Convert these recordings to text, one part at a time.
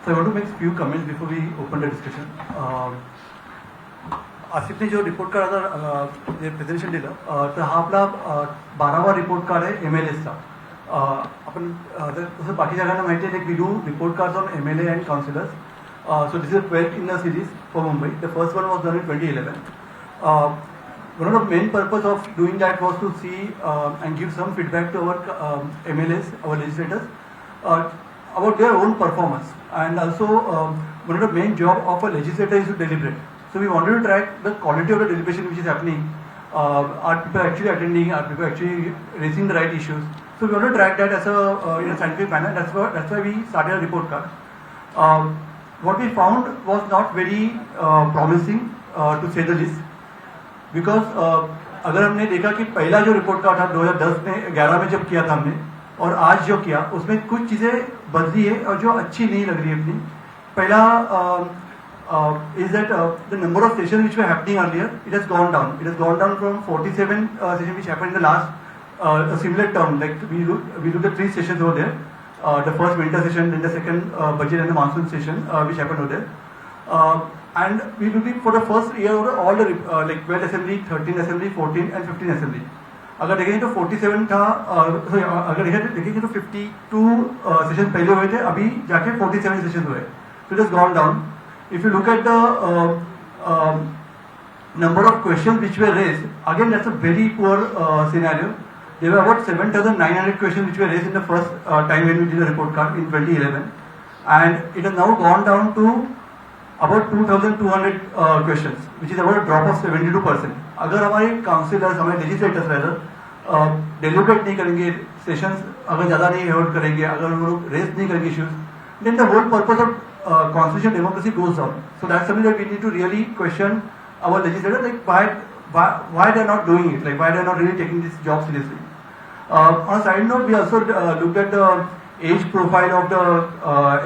So I want to make few comments before we open the discussion. आसिफने जो report card आता जे presentation दिलं तर हा आपला 12वा रिपोर्ट कार्ड आहे MLAचा. आपण जसं बाकी जगांना माहिती आहे we do report cards on MLA and councillors. So this is 12th in a series for Mumbai. The first one was done in 2011. One of the main purpose of doing that was to see and give some feedback to our MLAs, our legislators, about their own performance. And also one of the main job of a legislator is to deliberate. So we wanted to track the quality of the deliberation which is happening. Are people actually attending? Are people actually raising the right issues? So we want to track that as a in a scientific manner. That's why we started a report card. What we found was not very promising to say the least, because अगर हमने देखा कि पहला जो report card था 2010 में 11 में जब किया था हमने और आज जो किया उसमें कुछ चीजें बदली है और जो अच्छी नहीं लग रही है अपनी. पहला is that the number of sessions which were happening earlier, it has gone down. It has gone down from 47 sessions which happened in the last a similar term. Like we looked at 3 sessions over there. The first winter session, then the second budget and the monsoon session which happened over there. And we looking for the first year all the like 12 assembly, 13 assembly, 14 and 15 assembly. अगर देखेंगे तो 47 था, अगर देखेंगे तो 52 session पहले हुए थे, अभी जाके 47 सेशन हुए. So it has gone down. If you look at the number of questions which were raised, again that's a very poor scenario. There were about 7,900 questions which were raised in the first time when we did a report card in 2011, and it has now gone down to about 2,200 questions, which is about a drop of 72%. अगर हमारे councillors, हमारे legislators रहकर deliberate नहीं करेंगे, sessions अगर ज़्यादा नहीं hold करेंगे, अगर वो लोग रेस नहीं करेंगे issues, then the whole purpose of constitutional democracy goes down. So that's something that we need to really question our legislators, like why they are not doing it, like why they are not really taking this job seriously. On a side note, we also looked at the age profile of the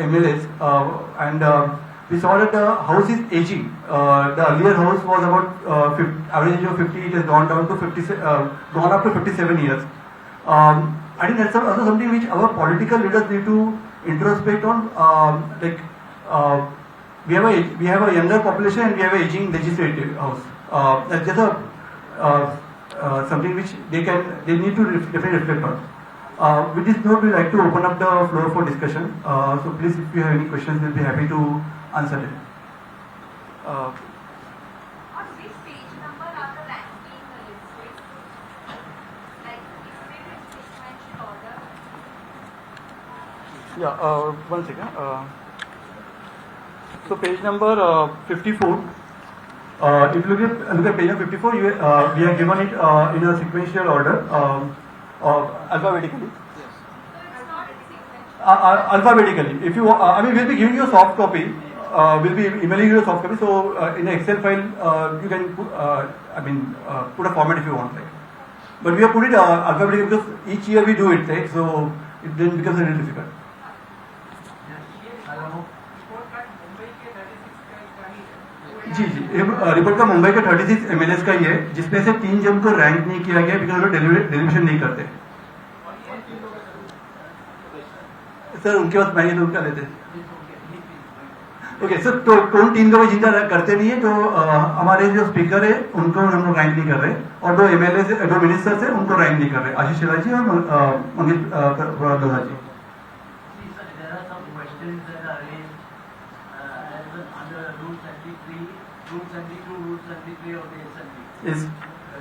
MLAs, and we saw that the house is aging. The earlier house was about average age of 50. It has gone down to gone up to 57 years. I think that's also something which our political leaders need to introspect on. We have a younger population and we have an aging legislative house. That's just something which they need to definitely reflect on. With this note, we'd like to open up the floor for discussion. So please, if you have any questions, we'll be happy to answer it. On which page number are the ranking listed? Like, if we will sequential order. Yeah, 1 second. So page number 54. If you look at page number 54, we have given it in a sequential order, alphabetically. Yes. So it's not in sequential. Alphabetically. If you, I mean, we'll be giving you a soft copy. We'll be emailing you a soft copy. So in an Excel file, you can put, put a format if you want, like. But we have put it alphabetically because each year we do it, right? So it then becomes a little difficult. जी report का मुंबई का 36 MLAs का ही है, जिसमें से 3 जन को rank नहीं KIA Gaya because वो डेलिब्रेशन नहीं करते. सर उनके पास मैं तो उनका लेते. ओके सर, तो कौन 3 को जिनका करते नहीं है, तो हमारे जो स्पीकर है उनको हम लोग रैंक नहीं कर रहे, और 2 MLAs है, 2 मिनिस्टर्स है, उनको रैंक नहीं कर रहे, आशीष शेलार जी और मंगेश लोधा जी. Rule 72, Rule 73 of the Assembly. Yes.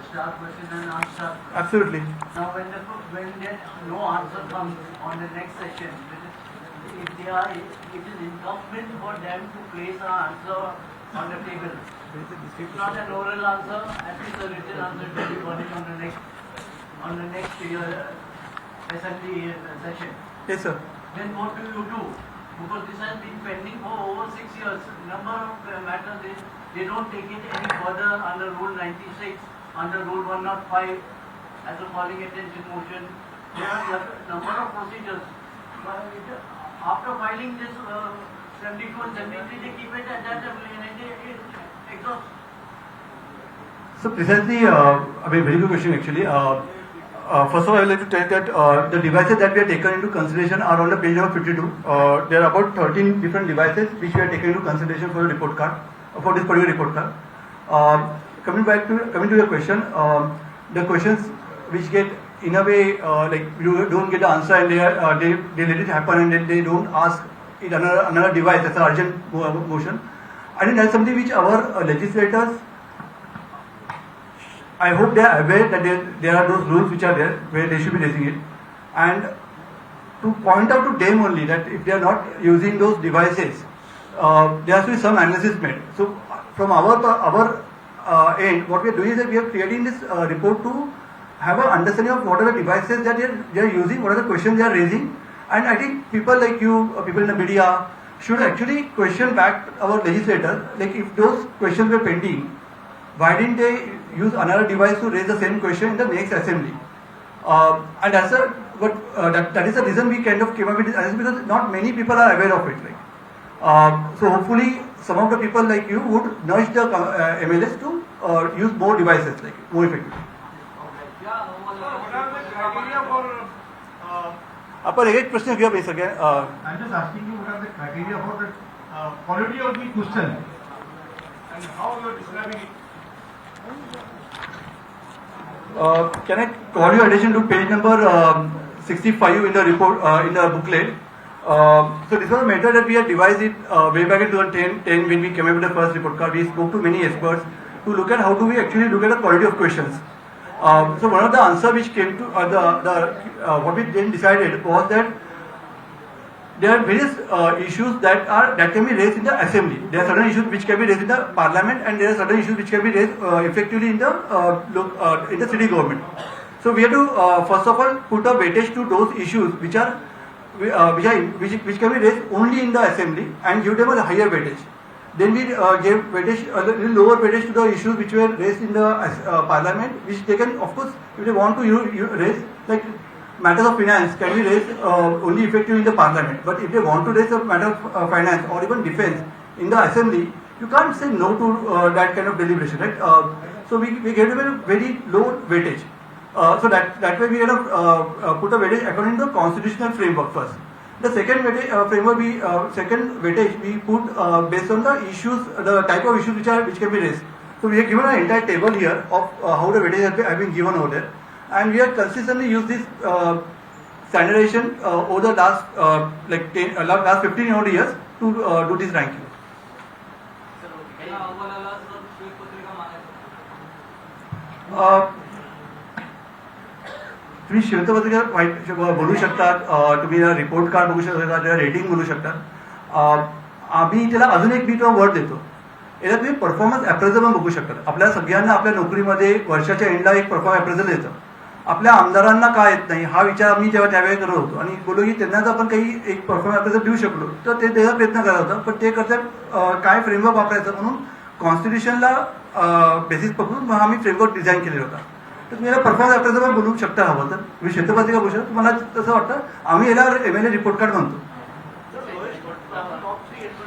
Start question and answer. Absolutely. Now, when no answer comes on the next session, it is incumbent for them to place an answer on the table. If not an oral answer, at least a written answer to be furnished on the next Assembly session. Yes, sir. Then what do you do? Because this has been pending for over 6 years. Number of matters they don't take it any further under Rule 96, under Rule 105 as a calling attention motion. There are a number of procedures. After filing this 72 and 73, they keep it at that level and it exhausts. So precisely, a very good question actually. First of all, I would like to tell that the devices that we have taken into consideration are on the page number 52. There are about 13 different devices which we have taken into consideration for the report card, for this particular report card. Coming to your question, the questions which get in a way like you don't get the answer and they let it happen and then they don't ask it another device. That's an urgent motion. I think that's something which our legislators, I hope they are aware that there are those rules which are there where they should be raising it, and to point out to them only that if they are not using those devices, there has to be some analysis made. So from our end, what we are doing is that we are creating this report to have an understanding of what are the devices that they are using, what are the questions they are raising, and I think people like you, people in the media, should actually question back our legislators, like if those questions were pending, why didn't they use another device to raise the same question in the next assembly? And that's that is the reason we kind of came up with this, because not many people are aware of it. So hopefully some of the people like you would nudge the MLS to use more devices, like more effectively. आपण एक प्रश्न घेऊया बाई सगळ्या. I'm just asking you what are the criteria for the quality of the question and how you are describing it. Can I call your attention to page number 65 in the report, in the booklet? So this was a matter that we had devised it way back in 2010 when we came up with the first report card. We spoke to many experts to look at how do we actually look at the quality of questions. So one of the answer which came to what we then decided was that there are various issues that can be raised in the assembly. There are certain issues which can be raised in the parliament, and there are certain issues which can be raised effectively in the city government. So we have to first of all put a weightage to those issues which can be raised only in the assembly and give them a higher weightage. Then we gave weightage, a little lower weightage to the issues which were raised in the parliament, which they can, of course, if they want to raise, like matters of finance can be raised only effectively in the parliament. But if they want to raise a matter of finance or even defense in the assembly, you can't say no to that kind of deliberation, right? So we gave them a very low weightage. So that way we kind of put a weightage according to the constitutional framework first. The second weightage we put based on the issues, the type of issues which can be raised. So we have given an entire table here of how the weightage have been given over there, and we have consistently used this standardization over the last last 15 odd years to do this ranking. तुम्ही श्वेतपत्रिका बोलू शकतात, तुम्ही report card बघू शकता, त्याला rating बोलू शकतात. आम्ही त्याला अजून एक बीट वर्ड देतो, याला तुम्ही परफॉर्मन्स अप्रेझल पण बघू शकतात. आपल्या सगळ्यांना आपल्या नोकरीमध्ये वर्षाच्या एंडला एक परफॉर्मन्स अप्रेझल येतं. आपल्या आमदारांना का येत नाही हा विचार आम्ही तेव्हा त्यावेळी करत होतो आणि बोललो की त्यांना जर आपण काही एक परफॉर्मन्स अप्रेझल देऊ शकलो तर ते त्याचा प्रयत्न करत होतं. पण ते करतात काय फ्रेमवर्क वापरायचं म्हणून कॉन्स्टिट्यूशनला बेसिस पकडून आम्ही फ्रेमवर्क डिझाईन केलेला होता. तर तुम्ही याला परफॉर्मन्स अप्रेझल पण बोलू शकता हवं तर. तुम्ही श्वेतपत्रिका बोलू शकता. तुम्हाला तसं वाटतं आम्ही याला MLA रिपोर्ट कार्ड म्हणतो.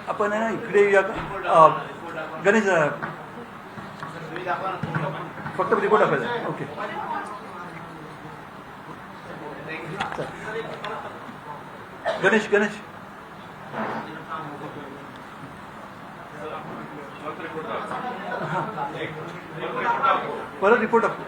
आपण इकडे येऊया का गणेश, फक्त रिपोर्ट दाखवायचा. ओके गणेश परत रिपोर्ट दाखव.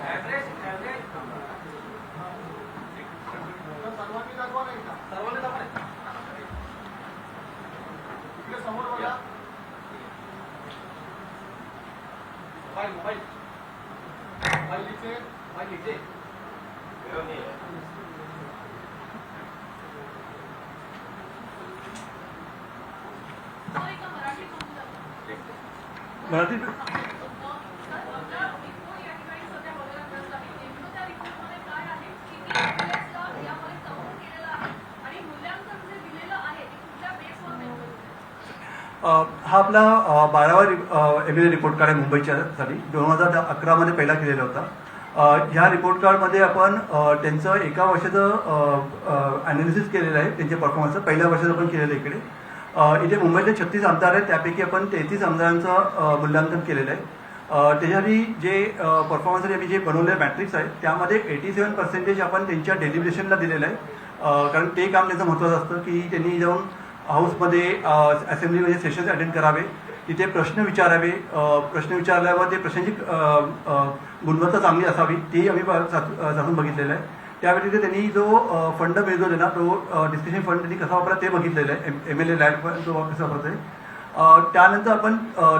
मराठी हा आपला 12वा MLA रिपोर्ट कार्ड आहे मुंबईच्यासाठी. 2011 मध्ये पहिला केलेला होता. ह्या रिपोर्ट कार्डमध्ये आपण त्यांचं एका वर्षाचं अनालिसिस केलेलं आहे, त्यांच्या परफॉर्मन्सचं. पहिल्या वर्षाचं आपण केलेलं आहे इकडे. इथे मुंबईतले 36 आमदार आहेत, त्यापैकी आपण 33 आमदारांचं मूल्यांकन केलेलं आहे. त्याच्यासाठी जे परफॉर्मन्ससाठी आम्ही जे बनवलेलं मॅट्रिक्स आहे त्यामध्ये 87% आपण त्यांच्या डेलिब्रेशनला दिलेलं आहे. कारण ते काम त्यांचं महत्त्वाचं असतं की त्यांनी जाऊन हाऊसमध्ये असेंब्लीमध्ये सेशन्स अटेंड करावे, तिथे प्रश्न विचारावे, प्रश्न विचारल्यावर ते प्रश्नांची गुणवत्ता चांगली असावी ती आम्ही जाणून बघितलेलं आहे. त्यावेळी त्यांनी जो फंड मिळवलेला ना तो डिस्कशन फंड त्यांनी कसा वापरा ते बघितलेलं आहे. MLA लॅब जो कसा वापरत आहे. त्यानंतर आपण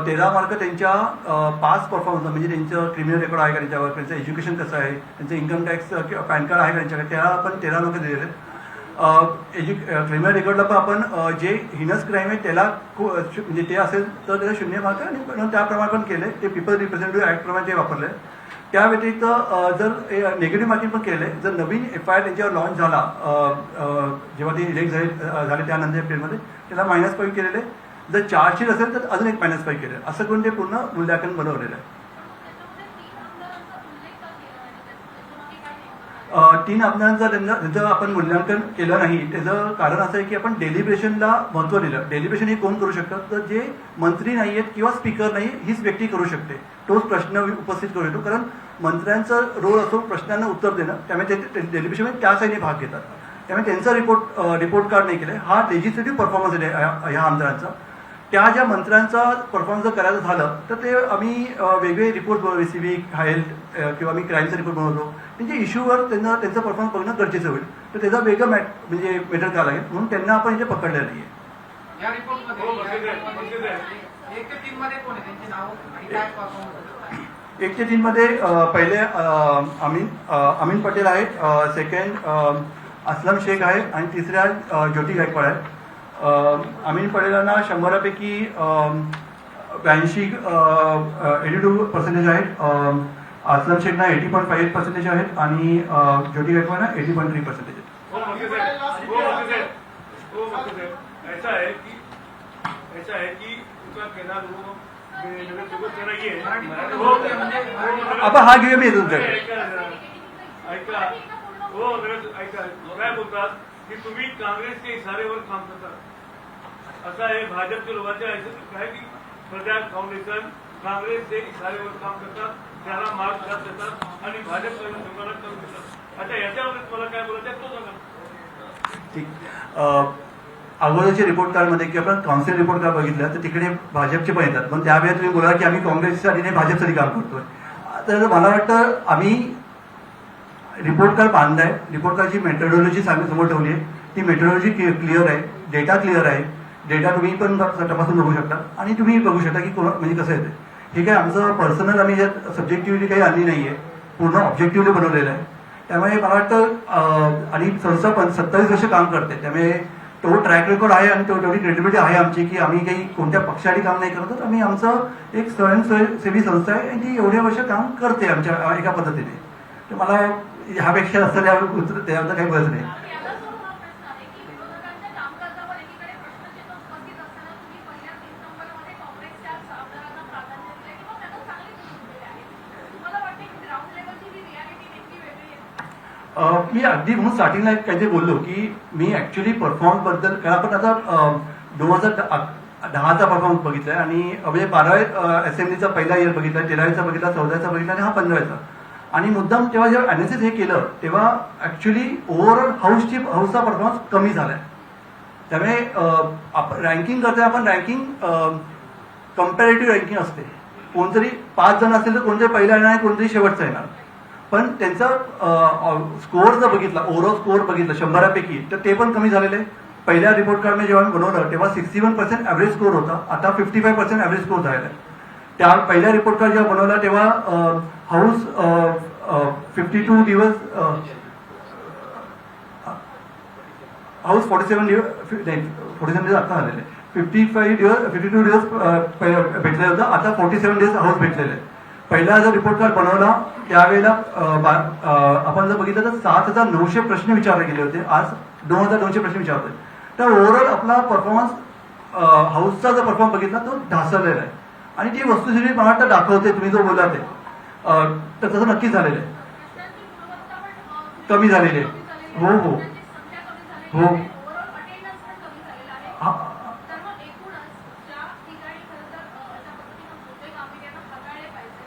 13 मार्क त्यांच्या पास परफॉर्मन्स म्हणजे त्यांचं क्रिमिनल रेकॉर्ड आहे का त्यांच्यावर, त्यांचं एज्युकेशन कसं आहे, त्यांचं इन्कम टॅक्स किंवा पॅन कार्ड आहे का त्यांच्याकडे, त्याला आपण 13 मार्क दिलेले आहेत. क्रिमिनल रेकॉर्डला पण आपण जे हिनस क्राईम आहे त्याला म्हणजे ते असेल तर त्याला 0 मार्क आणि त्याप्रमाणे पण केले ते पीपल रिप्रेझेंटेटिव्ह ॲक्टप्रमाणे ते वापरले. त्या व्यतिरिक्त जर निगेटिव्ह मार्किंग पण केले, जर नवीन FIR त्यांच्यावर लॉन्च झाला जेव्हा ते इलेक्ट झाले त्यानंतर एप्रिलमध्ये त्याला -5 केलेले, जर चार्जशीट असेल तर अजून एक -5 केले, असं करून ते पूर्ण मूल्यांकन बनवलेलं आहे. 3 आमदारांचा त्यांचं आपण मूल्यांकन केलं नाही. त्याचं कारण असं आहे की आपण डेलिब्रेशनला महत्त्व दिलं. डेलिब्रेशन हे कोण करू शकतं, तर जे मंत्री नाही आहेत किंवा स्पीकर नाही हीच व्यक्ती करू शकते, तोच प्रश्न उपस्थित करू शकतो. कारण मंत्र्यांचा रोल असतो प्रश्नांना उत्तर देणं, त्यामुळे ते डेलिब्रेशनमध्ये त्या साईडने भाग घेतात. त्यामुळे त्यांचा रिपोर्ट कार्ड नाही केलं. हा लेजिस्लेटिव्ह परफॉर्मन्स आहे ह्या आमदारांचा. त्या ज्या मंत्र्यांचा परफॉर्मन्स जर करायचं झालं तर ते आम्ही वेगवेगळे रिपोर्ट बनवले, सिव्हिक, हेल्थ किंवा आम्ही क्राईमचा रिपोर्ट बनवतो. त्यांच्या इश्यूवर त्यांचा परफॉर्मन्स बघणं गरजेचं होईल. तर त्याचा वेगळं म्हणजे मेथड करावं लागेल, म्हणून त्यांना आपण इथे पकडलेलं नाही आहे. या रिपोर्टमध्ये 1 ते 3 मध्ये कोण आहे, त्यांची नाव आणि काय परफॉर्मन्स? 1 ते 3 मध्ये पहिले अमीन पटेल आहेत, सेकंड असलम शेख आहे आणि तिसऱ्या ज्योती गायकवाड आहे. अमीन पटेलांना 100पैकी 82% आहेत. असलम शेखना 80.58% आहेत आणि ज्योति गायकवाडना 80.3% आहेत. ऐसा है कि उसका कहना लोगों आपण हा घेऊया मी येतो तुमच्याकडे. ऐका हो ऐका काय बोलतात की तुम्ही काँग्रेसच्या इशारेवर काम करतात. असं आहे भाजपच्या लोकांच्या काय की प्रजा फाउंडेशन काँग्रेसचे इशारेवर काम करतात, त्याला मार्गदर्शन देतात आणि भाजप लोकांना करून देतात. आता याच्यावर मला काय बोलायचं तो सांगा. ठीक. अगोदरच्या रिपोर्ट कार्डमध्ये की आपण काउन्सिल रिपोर्ट कार्ड बघितलं तर तिकडे भाजपचे पण येतात, पण त्यावेळी तुम्ही बोला की आम्ही काँग्रेससाठी नाही भाजपसाठी काम करतोय. तर मला वाटतं आम्ही रिपोर्ट कार्ड बांधलाय, रिपोर्ट कार्डची मेथडॉलॉजी समोर ठेवली आहे. ती मेथडॉलॉजी क्लिअर आहे, डेटा क्लिअर आहे. डेटा तुम्ही पण तपासून बघू शकता आणि तुम्ही बघू शकता की म्हणजे कसं येते. हे काय आमचं पर्सनल आम्ही यात सब्जेक्टिव्हली काही आणली नाहीये, पूर्ण ऑब्जेक्टिव्हली बनवलेलं आहे. त्यामुळे मला वाटतं आणि संस्था पण 27 वर्ष काम करते, त्यामुळे तो ट्रॅक रेकॉर्ड आहे आणि तेवढी क्रेडिबिलिटी आहे आमची की आम्ही काही कोणत्या पक्षासाठी काम नाही करत. आम्ही आमचं एक स्वयंसेवी संस्था आहे आणि ती एवढ्या वर्ष काम करते आमच्या एका पद्धतीने. तर मला ह्यापेक्षा असं त्याबद्दल काही बोलायचं नाही. याला सोडून हा प्रश्न आहे की विरोधकांच्या कामकाजावर एकीकडे प्रश्नचिन्ह उपस्थित असताना तुम्ही पहिल्या 3 नंबरमध्ये काँग्रेसच्या आमदारांना प्राधान्य दिले किंवा त्यांना चांगले दिले आहे. तुम्हाला वाटते की ग्राउंड लेवलची ही रियालिटी नेमकी वेगळी आहे? मी अगदी म्हणून स्टार्टिंगला काहीतरी बोललो की मी ऍक्च्युली परफॉर्मन्स बद्दल, कारण आपण आता 2010चा परफॉर्मन्स बघितलाय आणि म्हणजे 12व्या असेंब्लीचा पहिला इयर बघितलाय, 13वीचा बघितला, 14चा बघितला आणि हा 15चा. आणि मुद्दाम तेव्हा जेव्हा अनालिसिस हे केलं तेव्हा ऍक्च्युली ओव्हरऑल हाऊसचा परफॉर्मन्स कमी झालाय. त्यामुळे रँकिंग करताना आपण रँकिंग कम्पॅरेटिव्ह रँकिंग असते. कोणतरी 5 जण असेल तर कोणतरी पहिला येणार, कोणतरी शेवटचा येणार. पण त्यांचा स्कोअर जर बघितला, ओव्हरऑल स्कोअर बघितला 100पैकी, तर ते पण कमी झालेले. पहिल्या रिपोर्ट कार्डमध्ये जेव्हा बनवलं तेव्हा 61% ॲव्हरेज स्कोअर होता, आता 55% ॲव्हरेज स्कोअर झालेला आहे. त्या पहिल्या रिपोर्ट कार्ड जेव्हा बनवला तेव्हा हाऊस 52 दिवस, हाऊस 47 दिवस आता झालेले. 52 दिवस भेटलेलं होतं, आता 47 दिवस हाऊस भेटलेले आहे. पहिला जर रिपोर्ट कार्ड बनवला त्यावेळेला आपण जर बघितलं तर 7,900 प्रश्न विचारले गेले होते, आज 2,200 प्रश्न विचारतोय. तर ओव्हरऑल आपला परफॉर्मन्स हाऊसचा जर परफॉर्मन्स बघितला तो ढासळलेला आहे आणि ती वस्तुस्थिती मला वाटतं दाखवते तुम्ही जो बोलला ते, तर तसं नक्कीच झालेलं आहे, प्रश्नांची गुणवत्ता पण कमी झालेली आहे. हो हो संख्या कमी झालेली हो. आहे, ओव्हरऑल अटेंडन्स पण कमी झालेला आहे. तर मग एकूणच ज्या ठिकाणी खरं तर अशा पद्धतीनं मोठे गांभीर्यानं हाताळले पाहिजे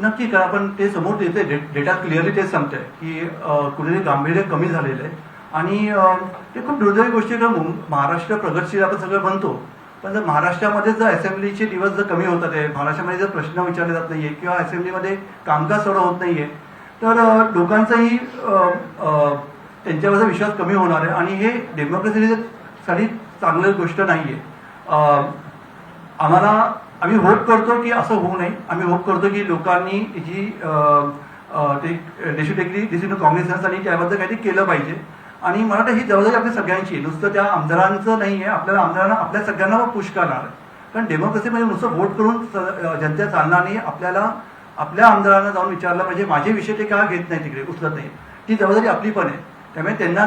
नक्की करा, पण ते समोर येते, डेटा क्लिअरली तेच सांगतंय की कुठेतरी गांभीर्य कमी झालेलं आहे. आणि ते खूप दुर्दैवी गोष्टी आहे. महाराष्ट्र प्रगतशील आपण सगळं म्हणतो, पण जर महाराष्ट्रामध्ये जर असेंब्लीचे दिवस जर कमी होतात आहे, महाराष्ट्रामध्ये जर प्रश्न विचारले जात नाहीये किंवा असेंब्लीमध्ये कामकाज सोडं होत नाहीये, तर लोकांचाही त्यांच्यावरचा विश्वास कमी होणार आहे आणि हे डेमोक्रेसीसाठी चांगली गोष्ट नाहीये. आम्ही होप करतो की असं होऊ नये. आम्ही होप करतो की लोकांनी जी डिसिजन कॉग्निझन्स आणि त्याबद्दल काहीतरी केलं पाहिजे. आणि मला वाटतं ही जबाबदारी आपल्या सगळ्यांची आहे, नुसतं त्या आमदारांचं नाही आहे. आपल्याला आमदारांना आपल्या सगळ्यांना पुश करणार आहे, कारण डेमोक्रेसीमध्ये नुसतं वोट करून जनता चालणार नाही. आपल्याला आपल्या आमदारांना जाऊन विचारलं पाहिजे माझे विषय ते का घेत नाही, तिकडे उचलत नाही. ती जबाबदारी आपली पण आहे. त्यामुळे त्यांना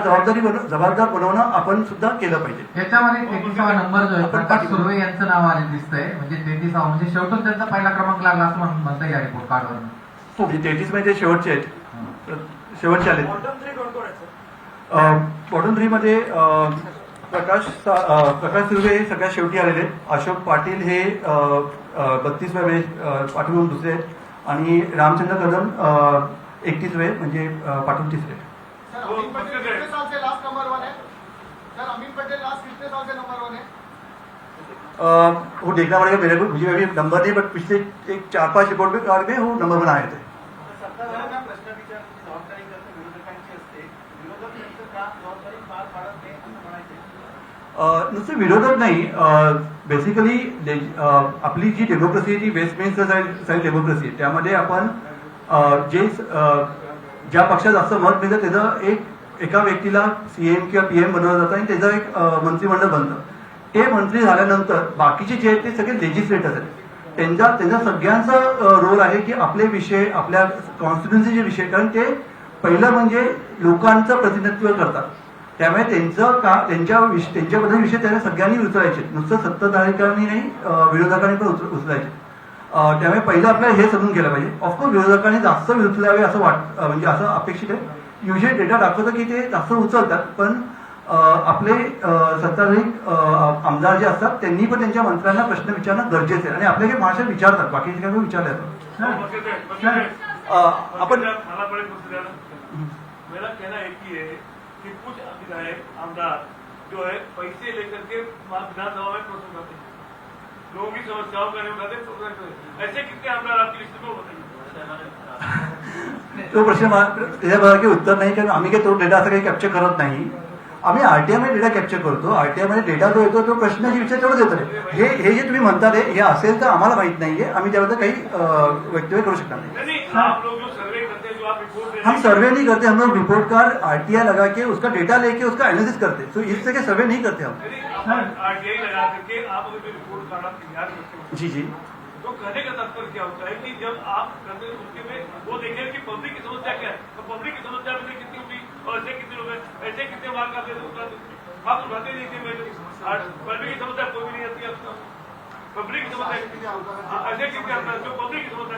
जबाबदार बनवणं आपण सुद्धा केलं पाहिजे. त्याच्यामध्ये 33वा नंबर जो आहे प्रकाश सुर्वे यांचं नाव आले दिसतंय, म्हणजे 33वा म्हणजे शेवटून त्यांचा पहिला क्रमांक लागला असं म्हणता येईल या रिपोर्ट कार्डवर. हो, 33 मध्ये ते शेवटचे आहेत, शेवटचे आले. बॉटम 3 मध्ये प्रकाश सुर्वे हे सगळ्यात शेवटी आलेले आहेत. अशोक पाटील हे 32व्या पाठवून दुसरे आहेत आणि रामचंद्र कदम 31वे म्हणजे पाठवून तिसरे. अमीन पटेल कितने साल से लास्ट नंबर 1 है? सर अमीन पटेल लास्ट कितने साल से नंबर 1 है? वो देखना पड़ेगा मेरे को, मुझे अभी नंबर नहीं, बट पिछले एक 4-5 रिपोर्ट कार्ड में वो नंबर 1 आए थे. सत्ताधाऱ्यांना प्रश्न विचारण्याची जबाबदारी करते विरोधकांची असते. विरोधक त्यांचं काम जबाबदारी पार पाडत नाही असं म्हणायचं. नुसते विरोधक नाही, बेसिकली आपली जी डेमोक्रेसी ती वेस्टमिन्स्टर साईड डेमोक्रेसी आहे, त्यामध्ये आपण जे ज्या पक्षात जास्त मत मिळतं त्याचं एका व्यक्तीला सीएम किंवा पीएम बनवलं जातं आणि त्याचं एक मंत्रिमंडळ बनतं. ते मंत्री झाल्यानंतर बाकीचे जे आहेत ते सगळे लेजिस्लेटर्स आहेत. त्यांचा सगळ्यांचा रोल आहे की आपले विषय, आपल्या कॉन्स्टिट्युन्सीचे विषय, कारण ते पहिलं म्हणजे लोकांचं प्रतिनिधित्व करतात. त्यामुळे त्यांच्याबद्दल विषय त्यांना सगळ्यांनी उचलायचे, नुसतं सत्ताधारिकांनी नाही, विरोधकांनी पण उचलायचे. त्यामुळे पहिलं आपल्याला हे समजून गेलं पाहिजे. ऑफकोर्स विरोधकांनी जास्त उचलावे असं म्हणजे असं अपेक्षित आहे. युजली डेटा दाखवतं की ते जास्त उचलतात, पण आपले सत्ताधारी आमदार जे असतात त्यांनी पण त्यांच्या मंत्र्यांना प्रश्न विचारणं गरजेचं आहे आणि आपल्या काही भाषा विचारतात, बाकीचे काही विचारले अपन मेरा कहना एक ही है कि कुछ विधायक आमदार जो है पैसे लेकर के विधानसभा में प्रश्न करते हैं, लोगों की समस्याओं का निपटाते हैं. ऐसे कितने आमदार आपकी लिस्ट में बताइए. तो प्रश्न त्याच्या काही उत्तर नाही, कारण आम्ही काही तो डेटा असं काही कॅप्चर करत नाही. आम्ही आरटीआय मध्ये डेटा कॅप्चर करतो. आरटीआय मध्ये डेटा जो येतो तो प्रश्न जे विचार तेवढंच येतो. हे जे तुम्ही म्हणता हे असेल तर आम्हाला माहित नाहीये, आम्ही त्याबद्दल काही वक्तव्य करू शकणार नाही. हम सर्वे नहीं करते, हम लोग रिपोर्ट कार्ड आरटीआई लगा के उसका डेटा लेके उसका एनालिसिस करते. तो इससे के सर्वे नहीं करते हम. आरटीआई लगा करके आप अगर रिपोर्ट कार्ड आप तैयार करते हो, जी जी, तो कहने का तात्पर्य क्या होता है कि जब आप करते हैं उसके में वो देखें कि पब्लिक की समस्या क्या है, तो पब्लिक की समस्या में से कितनी होगी और ऐसे कितने लोग हैं, ऐसे कितने मार्क आप आप उठाते नहीं थे. पब्लिक की समस्या कोई भी नहीं आती आपको. पब्लिक की समस्या ऐसे कितने आता है जो पब्लिक की समस्या.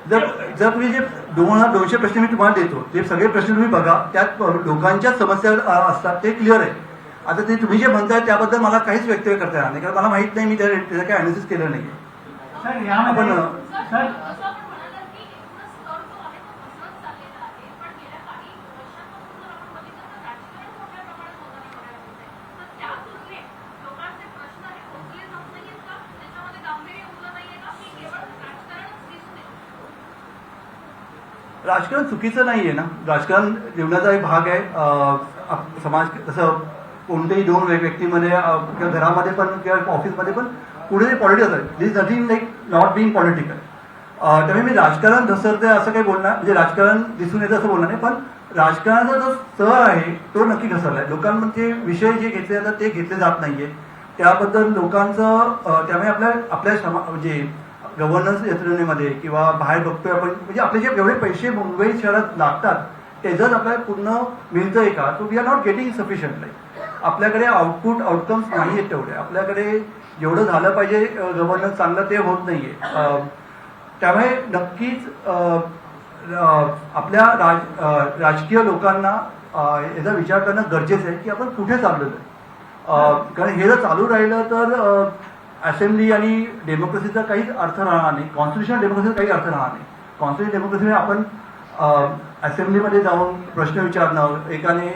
जर तुम्ही जे 2200 प्रश्न मी तुम्हाला देतो, ते सगळे प्रश्न तुम्ही बघा, त्यात लोकांच्या समस्या असतात, ते क्लिअर आहे. आता ते तुम्ही जे म्हणताय त्याबद्दल मला काहीच वक्तव्य करता येणार नाही, कारण मला माहित नाही, मी त्याचं काही अनालिसिस केलं नाही. सर यामध्ये आपण सर राजकारण चुकीचं नाहीये ना. राजकारण जीवनाचा एक भाग आहे. समाज तसं कोणत्याही दोन व्यक्तीमध्ये किंवा घरामध्ये पण किंवा ऑफिसमध्ये पण पुढे पॉलिटिक्स आहे. This nothing like not being political. त्यामुळे मी राजकारण धसरते असं काही बोलणार, म्हणजे राजकारण दिसून येतं असं बोलणार नाही, पण राजकारणाचा जो स्तर आहे तो नक्की घसरलाय. लोकांमध्ये विषय जे घेतले जातात ते घेतले जात नाहीये. त्याबद्दल लोकांचं त्यामुळे आपल्या म्हणजे गव्हर्नन्स यंत्रणेमध्ये किंवा बाहेर बघतोय आपण, म्हणजे आपले जे एवढे पैसे मुंबई शहरात लागतात त्याचं आपल्याला पूर्ण मिळतंय का, तो we are not getting sufficient. आपल्याकडे आउटकम्स नाही आहेत तेवढे. आपल्याकडे जेवढं झालं पाहिजे गव्हर्नन्स चांगलं ते होत नाहीये. त्यामुळे नक्कीच आपल्या राजकीय लोकांना याचा विचार करणं गरजेचं आहे की आपण कुठे चाललोय. कारण हे जर चालू राहिलं तर असेंब्ली आणि डेमोक्रेसीचा काहीच अर्थ राहणार नाही, कॉन्स्टिट्युशनल डेमोक्रेसीचा काही अर्थ राहणार नाही. कॉन्स्टिट्युशन डेमोक्रेसीमध्ये आपण असेंब्लीमध्ये जाऊन प्रश्न विचारणं, एकाने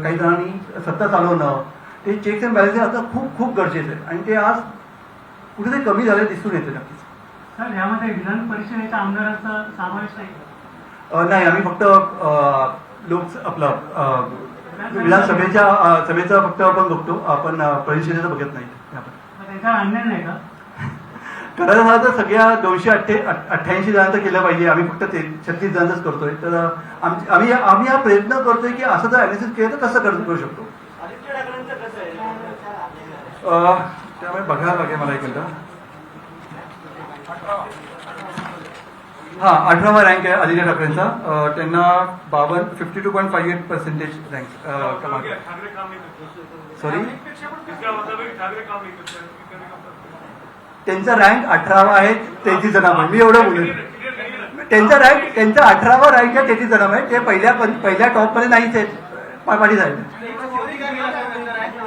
काही जणांनी सत्ता चालवणं, ते चेक्स अँड बॅलन्सेस आता खूप खूप गरजेचं आहे आणि ते आज कुठेतरी कमी झाले दिसून येते नक्कीच. सर यामध्ये विधान परिषदेच्या आमदारांचा समावेश नाही. नाही, आम्ही फक्त आपलं सभेचा फक्त आपण बघतो, आपण परिषदेचं बघत नाही. त्याचा अन्याय नाही का? करायला झालं तर सगळ्या 288 जणांचं केलं पाहिजे. आम्ही फक्त 36 जणांच करतोय. तर आम्ही हा प्रयत्न करतोय की असं जर अनालिसिस केलं तर कसं करू शकतो. त्यामुळे बघायला लागेल मला एक मिनिट. हा 18वा रँक आहे आदित्य ठाकरेंचा. त्यांना 52.58% रँक. सॉरी, त्यांचा रँक 18वा आहे 33 जणांमध्ये. मी एवढं बोलेन. त्यांचा 18वा रँक आहे 33 जणांमध्ये. ते पहिल्या टॉप मध्ये नाहीच आहेत, पाठी झाले.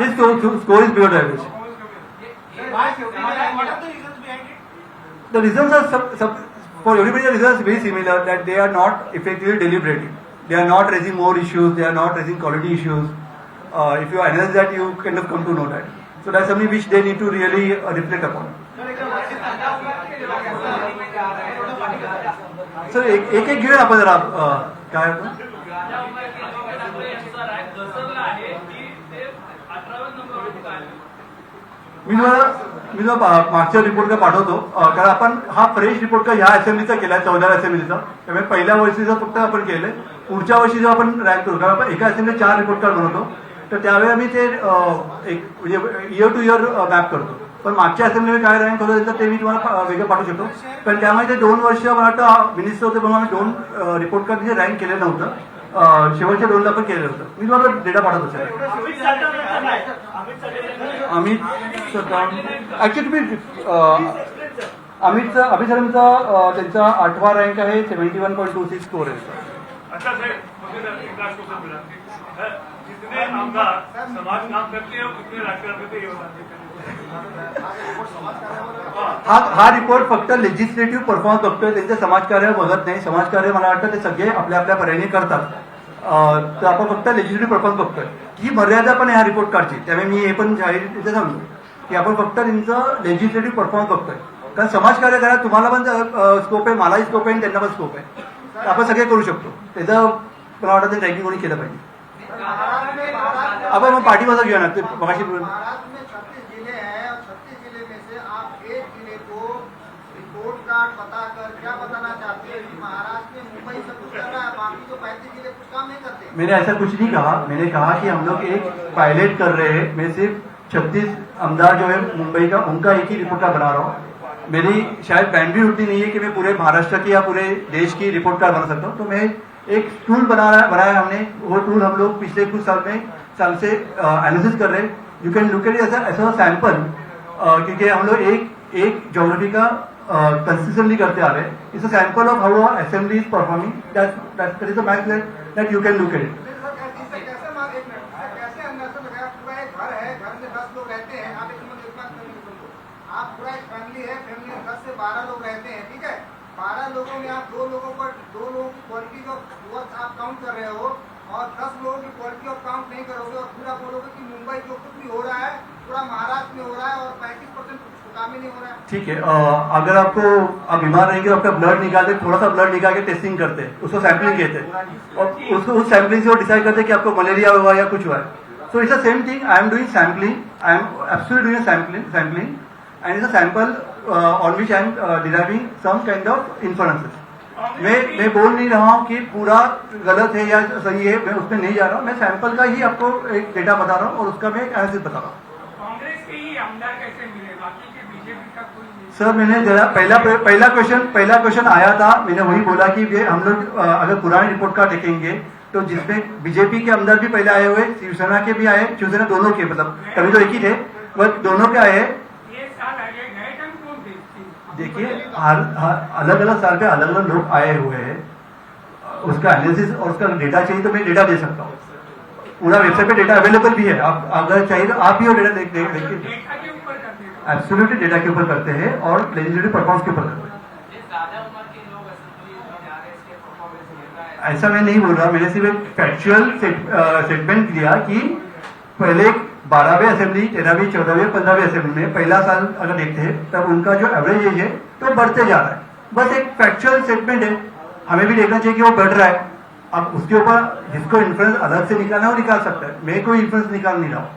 Score is beyond average. The reasons are for everybody. The reasons are very similar, that they are not effectively deliberating. They are not raising more issues. They are not raising quality issues. If you analyze that, you kind of come to know that. So that's something which they need to really reflect upon. So एक घेऊया आपण जरा काय मी तुम्हाला मागच्या report का पाठवतो, कारण आपण हा फ्रेश रिपोर्ट का ह्या असेंब्लीचा केला, 14व्या असेंब्लीचा. त्यामुळे पहिल्या वर्षीचा फक्त आपण केलंय. पुढच्या वर्षी जेव्हा आपण रँक करू, कारण आपण एका असेंब्लीत 4 रिपोर्ट कार्ड बनवतो, तर त्यावेळी आम्ही ते एक म्हणजे इयर टू इयर मॅप करतो. पण मागच्या असेंब्लीमध्ये काय रँक होतं तर ते मी तुम्हाला वेगळं पाठवू शकतो. पण त्यामुळे ते 2 वर्ष मला वाटतं मिनिस्टर होते, पण आम्ही 2 रिपोर्ट कार्ड रँक केलं नव्हतं. शेवटच्या 2ला पण केलेलं होतं. मी तुम्हाला डेटा पाठवतो सर. ऍक्च्युली अमित सरांचा त्यांचा 8वा रँक आहे. 71.26 स्कोर आहे. अच्छा साहेब, जितने आमदार समाज काम करते हैं उतने राजकारणी हा रिपोर्ट फक्त लेजिस्लेटिव्ह परफॉर्मन्स बघतोय, त्यांचे समाजकार्य बघत नाही. समाजकार्य मला वाटतं ते सगळे आपल्या आपल्या पर्यायाने करतात. तर आपण फक्त लेजिस्लेटिव्ह परफॉर्मन्स बघतोय. ही मर्यादा पण ह्या रिपोर्ट कार्डची. त्यामुळे मी हे पण जाहीर सांगतो की आपण फक्त त्यांचं लेजिस्लेटिव्ह परफॉर्मन्स बघतोय. कारण समाजकार्य करायला तुम्हाला पण स्कोप आहे, मलाही स्कोप आहे आणि त्यांना पण स्कोप आहे. आपण सगळे करू शकतो. त्याचं मला वाटतं ते रँकिंग कोणी केलं पाहिजे. आपण मग पाठीमागं घेऊया ना ते मगाशी. बताकर क्या बताना चाहते हैं कि महाराष्ट्र में मुंबई सब कुछ कर रहा है, बाकी जो 35 जिले कुछ काम नहीं करते. मैंने ऐसा कुछ नहीं कहा. मैंने कहा कि हम लोग एक पायलट कर रहे हैं. मैं सिर्फ 36 आमदार जो है मुंबई का, उनका एक ही रिपोर्ट कार्ड बना रहा हूँ. मेरी शायद बैंडविड्थ उतनी नहीं है कि मैं पूरे महाराष्ट्र की या पूरे देश की रिपोर्ट कार्ड बना सकता हूँ. तो मैं एक टूल बनाया हमने. वो टूल हम लोग पिछले कुछ साल से एनालिसिस कर रहे हैं. यू कैन लुक एट ऐसा सैंपल, क्योंकि हम लोग एक ज्योग्राफी का कंसिस्टेंटली करते आ रहे हैं. It's a sample of how assembly is performing. That is a match that you can look at it. कैसे अंदर से लगाया? पूरा एक घर है, घर में 10 लोग रहते हैं. आप आप पूरा एक फैमिली है, फैमिली में 10 से 12 लोग रहते हैं. ठीक है, 12 लोगों में आप 2 लोगों की क्वालिटी का वर्क आप काउंट कर रहे हो और 10 लोगों की क्वालिटी ऑफ काउंट नहीं करोगे और पूरा बोलोगे कि मुंबई जो कुछ भी हो रहा है पूरा महाराष्ट्र में हो रहा है और 35% काम ही नहीं हो रहा है. ठीक है. अगर आप बीमार रहेंगे, आपका ब्लड निकालते, थोड़ा सा ब्लड निकाल के टेस्टिंग करते हैं, उसको सैंपलिंग कहते हैं और उसको उस सैंपलिंग से वो डिसाइड करते हैं कि आपको मलेरिया हुआ या कुछ हुआ है. So it's the same thing. I am doing sampling. I am absolutely doing sampling and it's a sample on which I am deriving some kind of influences. मैं बोल नहीं रहा हूँ कि पूरा गलत है या सही है, मैं उसमें नहीं जा रहा हूँ. मैं सैंपल का ही आपको एक डेटा बता रहा हूँ और उसका मैं एक एनालिसिस बता रहा हूँ. कांग्रेस के ही आमदार कैसे मिले, बाकी के बीजेपी का कोई नहीं? सर, मैंने जरा पहला क्वेश्चन आया था. मैंने वही बोला कि हम लोग अगर पुराने रिपोर्ट कार्ड देखेंगे तो जिसमें बीजेपी के अंदर भी पहले आए हुए, शिवसेना के भी आए, शिवसेना दोनों के, मतलब कभी तो एक ही थे, वह दोनों के आए. देखिए, अलग अलग साल पे अलग अलग लोग आए हुए हैं. उसका एनालिसिस और उसका डेटा चाहिए तो मैं डेटा दे सकता हूँ. पूरा वेबसाइट पे डेटा अवेलेबल भी है. आप अगर चाहिए तो आप ही वो डेटा देखिए. एब्सोल्युटली डेटा के ऊपर करते हैं और लेजिस्लेटिव परफॉर्मेंस के ऊपर करते हैं. ऐसा मैं नहीं बोल रहा, मैंने सिर्फ एक फैक्चुअल स्टेटमेंट दिया कि पहले 12वीं असेंबली, 13वीं, 14वीं, 15वीं असेंबली में पहला साल अगर देखते हैं तब उनका जो एवरेज एज है तो बढ़ते जा रहा है। बस एक फैक्चुअल स्टेटमेंट है, हमें भी देखना चाहिए कि वो बढ़ रहा है। अब उसके ऊपर जिसको इन्फ्लुएंस अलग से निकालना है वो निकाल सकता है, मैं कोई इन्फ्लुएंस निकाल नहीं रहा हूँ।